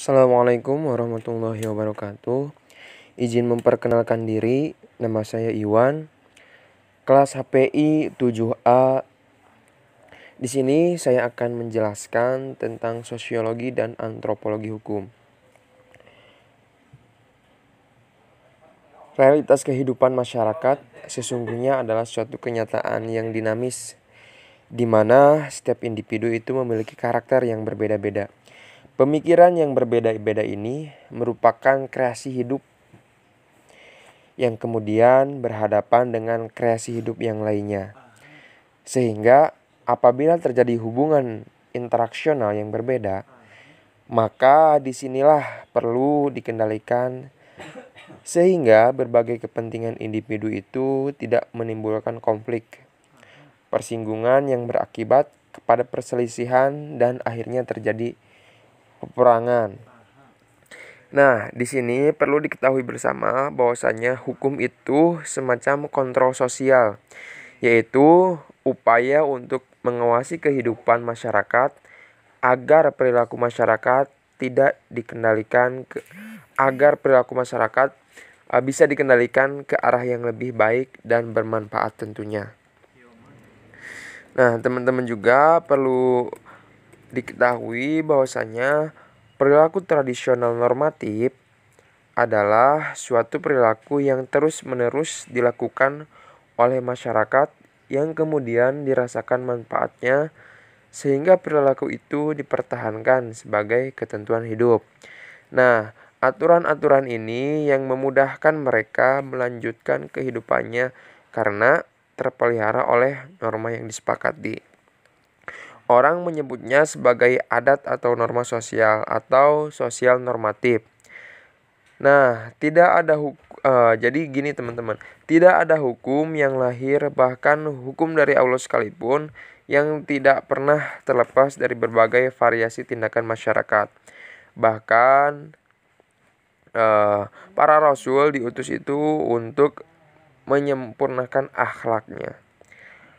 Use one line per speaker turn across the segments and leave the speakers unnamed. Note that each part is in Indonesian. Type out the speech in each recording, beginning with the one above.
Assalamualaikum warahmatullahi wabarakatuh. Izin memperkenalkan diri, nama saya Iwan, kelas HPI 7A. Di sini saya akan menjelaskan tentang sosiologi dan antropologi hukum. Realitas kehidupan masyarakat sesungguhnya adalah suatu kenyataan yang dinamis, di mana setiap individu itu memiliki karakter yang berbeda-beda. Pemikiran yang berbeda-beda ini merupakan kreasi hidup yang kemudian berhadapan dengan kreasi hidup yang lainnya. Sehingga apabila terjadi hubungan interaksional yang berbeda, maka disinilah perlu dikendalikan sehingga berbagai kepentingan individu itu tidak menimbulkan konflik, persinggungan yang berakibat kepada perselisihan dan akhirnya terjadi peperangan. Nah, di sini perlu diketahui bersama bahwasanya hukum itu semacam kontrol sosial, yaitu upaya untuk mengawasi kehidupan masyarakat agar perilaku masyarakat tidak dikendalikan bisa dikendalikan ke arah yang lebih baik dan bermanfaat tentunya. Nah, teman-teman juga perlu diketahui bahwasanya perilaku tradisional normatif adalah suatu perilaku yang terus-menerus dilakukan oleh masyarakat yang kemudian dirasakan manfaatnya sehingga perilaku itu dipertahankan sebagai ketentuan hidup. Nah, aturan-aturan ini yang memudahkan mereka melanjutkan kehidupannya karena terpelihara oleh norma yang disepakati. Orang menyebutnya sebagai adat atau norma sosial atau sosial normatif. Nah, jadi gini teman-teman, tidak ada hukum yang lahir, bahkan hukum dari Allah sekalipun, yang tidak pernah terlepas dari berbagai variasi tindakan masyarakat. Bahkan para rasul diutus itu untuk menyempurnakan akhlaknya.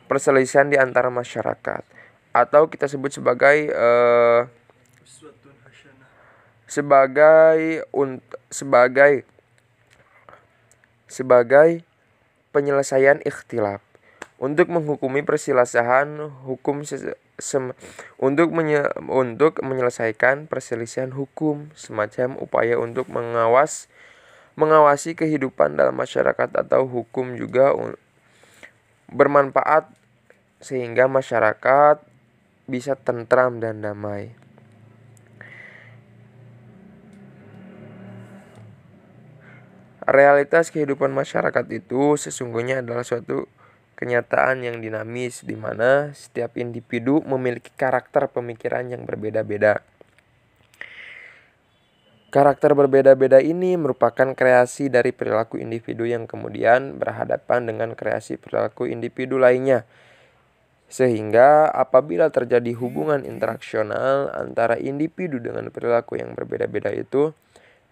Perselisihan di antara masyarakat, atau kita sebut sebagai penyelesaian ikhtilaf. Untuk menghukumi perselisihan hukum untuk menyelesaikan perselisihan hukum, semacam upaya untuk mengawasi kehidupan dalam masyarakat, atau hukum juga bermanfaat sehingga masyarakat bisa tentram dan damai. Realitas kehidupan masyarakat itu sesungguhnya adalah suatu kenyataan yang dinamis, di mana setiap individu memiliki karakter pemikiran yang berbeda-beda. Karakter berbeda-beda ini merupakan kreasi dari perilaku individu yang kemudian berhadapan dengan kreasi perilaku individu lainnya. Sehingga apabila terjadi hubungan interaksional antara individu dengan perilaku yang berbeda-beda itu,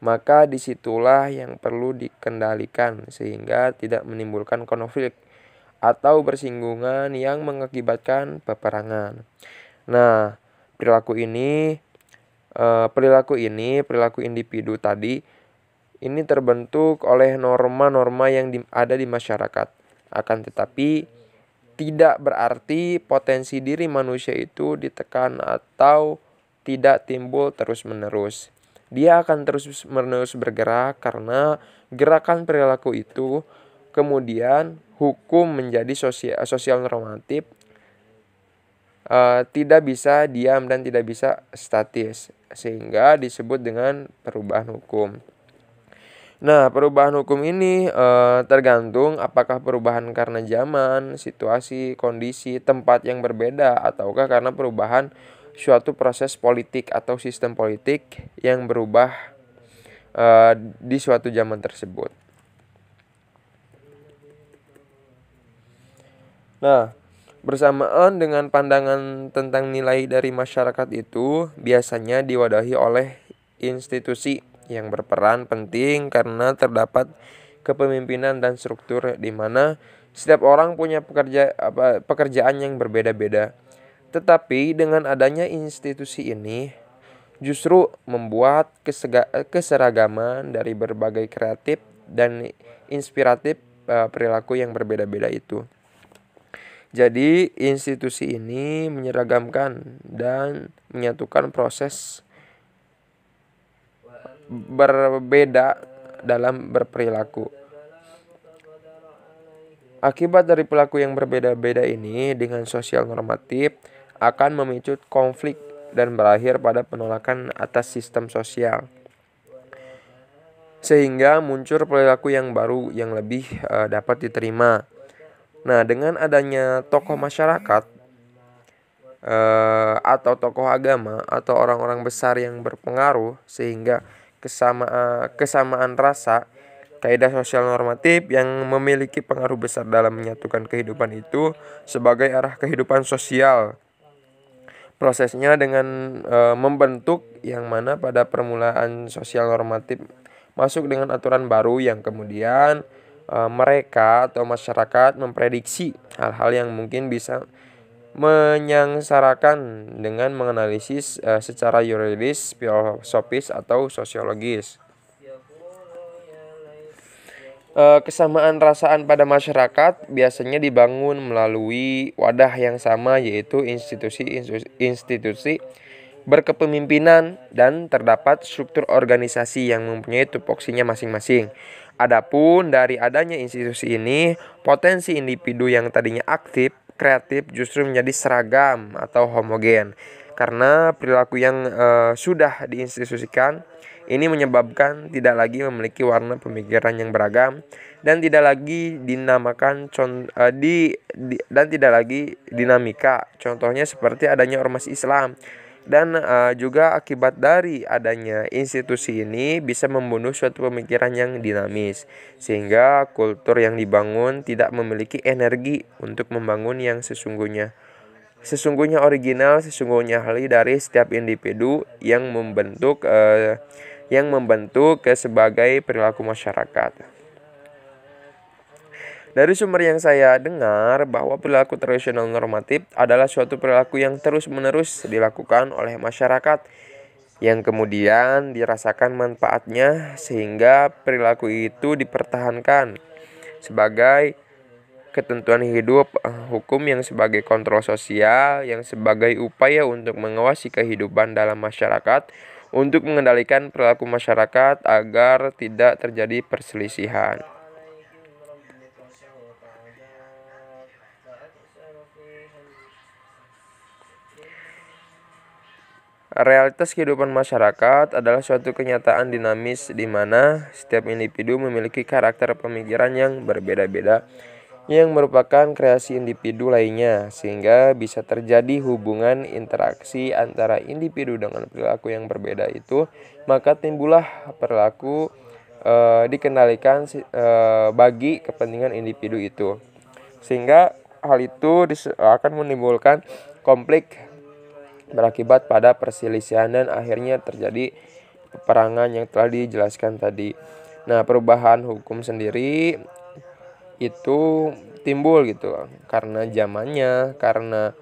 maka disitulah yang perlu dikendalikan sehingga tidak menimbulkan konflik atau bersinggungan yang mengakibatkan peperangan. Nah, perilaku individu tadi ini terbentuk oleh norma-norma yang ada di masyarakat. Akan tetapi tidak berarti potensi diri manusia itu ditekan atau tidak timbul terus-menerus. Dia akan terus-menerus bergerak karena gerakan perilaku itu kemudian hukum menjadi sosial normatif, tidak bisa diam dan tidak bisa statis, sehingga disebut dengan perubahan hukum. Nah, perubahan hukum ini tergantung apakah perubahan karena zaman, situasi, kondisi, tempat yang berbeda, ataukah karena perubahan suatu proses politik atau sistem politik yang berubah di suatu zaman tersebut. Nah, bersamaan dengan pandangan tentang nilai dari masyarakat itu biasanya diwadahi oleh institusi yang berperan penting karena terdapat kepemimpinan dan struktur di mana setiap orang punya pekerjaan yang berbeda-beda. Tetapi dengan adanya institusi ini, justru membuat keseragaman dari berbagai kreatif dan inspiratif perilaku yang berbeda-beda itu. Jadi institusi ini menyeragamkan dan menyatukan proses berbeda dalam berperilaku. Akibat dari perilaku yang berbeda-beda ini dengan sosial normatif akan memicu konflik dan berakhir pada penolakan atas sistem sosial. Sehingga muncul perilaku yang baru yang lebih dapat diterima. Nah, dengan adanya tokoh masyarakat atau tokoh agama atau orang-orang besar yang berpengaruh sehingga kesamaan rasa, kaidah sosial normatif yang memiliki pengaruh besar dalam menyatukan kehidupan itu sebagai arah kehidupan sosial. Prosesnya dengan membentuk yang mana pada permulaan sosial normatif masuk dengan aturan baru yang kemudian mereka atau masyarakat memprediksi hal-hal yang mungkin bisa menyangsarakan dengan menganalisis secara yuridis, filosofis, atau sosiologis. Kesamaan rasaan pada masyarakat biasanya dibangun melalui wadah yang sama, yaitu institusi berkepemimpinan dan terdapat struktur organisasi yang mempunyai tupoksinya masing-masing. Adapun dari adanya institusi ini, potensi individu yang tadinya aktif, kreatif justru menjadi seragam atau homogen. Karena perilaku yang sudah diinstitusikan ini menyebabkan tidak lagi memiliki warna pemikiran yang beragam dan tidak lagi dan tidak lagi dinamika. Contohnya seperti adanya ormas Islam. Dan juga akibat dari adanya institusi ini bisa membunuh suatu pemikiran yang dinamis, sehingga kultur yang dibangun tidak memiliki energi untuk membangun yang sesungguhnya original, sesungguhnya ahli dari setiap individu yang membentuk sebagai perilaku masyarakat. Dari sumber yang saya dengar bahwa perilaku tradisional normatif adalah suatu perilaku yang terus-menerus dilakukan oleh masyarakat yang kemudian dirasakan manfaatnya sehingga perilaku itu dipertahankan sebagai ketentuan hidup, hukum yang sebagai kontrol sosial, yang sebagai upaya untuk mengawasi kehidupan dalam masyarakat, untuk mengendalikan perilaku masyarakat agar tidak terjadi perselisihan. Realitas kehidupan masyarakat adalah suatu kenyataan dinamis di mana setiap individu memiliki karakter pemikiran yang berbeda-beda yang merupakan kreasi individu lainnya, sehingga bisa terjadi hubungan interaksi antara individu dengan perilaku yang berbeda itu, maka timbullah perilaku dikendalikan bagi kepentingan individu itu, sehingga hal itu akan menimbulkan konflik berakibat pada perselisihan dan akhirnya terjadi peperangan yang telah dijelaskan tadi. Nah, perubahan hukum sendiri itu timbul gitu karena zamannya, karena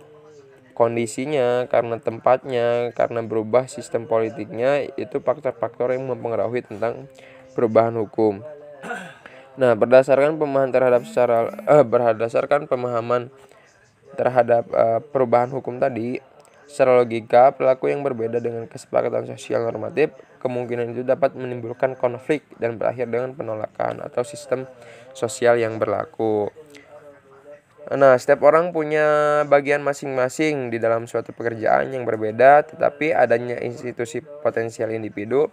kondisinya, karena tempatnya, karena berubah sistem politiknya, itu faktor-faktor yang mempengaruhi tentang perubahan hukum. Nah, berdasarkan pemahaman terhadap perubahan hukum tadi, secara logika, perilaku yang berbeda dengan kesepakatan sosial normatif kemungkinan itu dapat menimbulkan konflik dan berakhir dengan penolakan atau sistem sosial yang berlaku. Nah, setiap orang punya bagian masing-masing di dalam suatu pekerjaan yang berbeda, tetapi adanya institusi potensial individu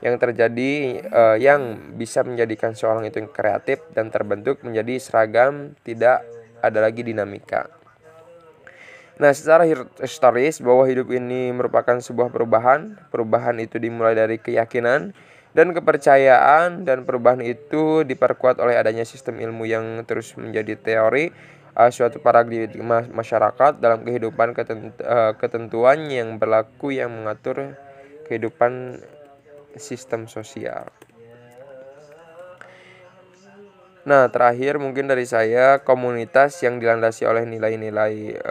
yang terjadi yang bisa menjadikan seorang itu kreatif dan terbentuk menjadi seragam, tidak ada lagi dinamika. Nah, secara historis bahwa hidup ini merupakan sebuah perubahan. Perubahan itu dimulai dari keyakinan dan kepercayaan, dan perubahan itu diperkuat oleh adanya sistem ilmu yang terus menjadi teori, suatu paradigma masyarakat dalam kehidupan, ketentuan yang berlaku yang mengatur kehidupan sistem sosial. Nah, terakhir mungkin dari saya, komunitas yang dilandasi oleh nilai-nilai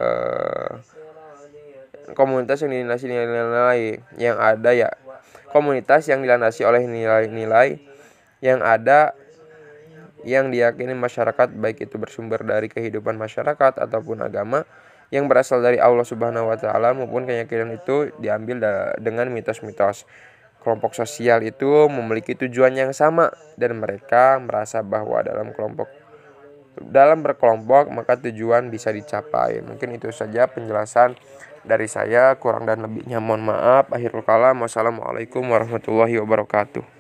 komunitas yang dilandasi nilai-nilai yang ada ya. Komunitas yang dilandasi oleh nilai-nilai yang ada yang diyakini masyarakat, baik itu bersumber dari kehidupan masyarakat ataupun agama yang berasal dari Allah Subhanahu wa taala, maupun keyakinan itu diambil dengan mitos-mitos. Kelompok sosial itu memiliki tujuan yang sama dan mereka merasa bahwa dalam berkelompok maka tujuan bisa dicapai. Mungkin itu saja penjelasan dari saya, kurang dan lebihnya mohon maaf. Akhirul kalam, wassalamualaikum warahmatullahi wabarakatuh.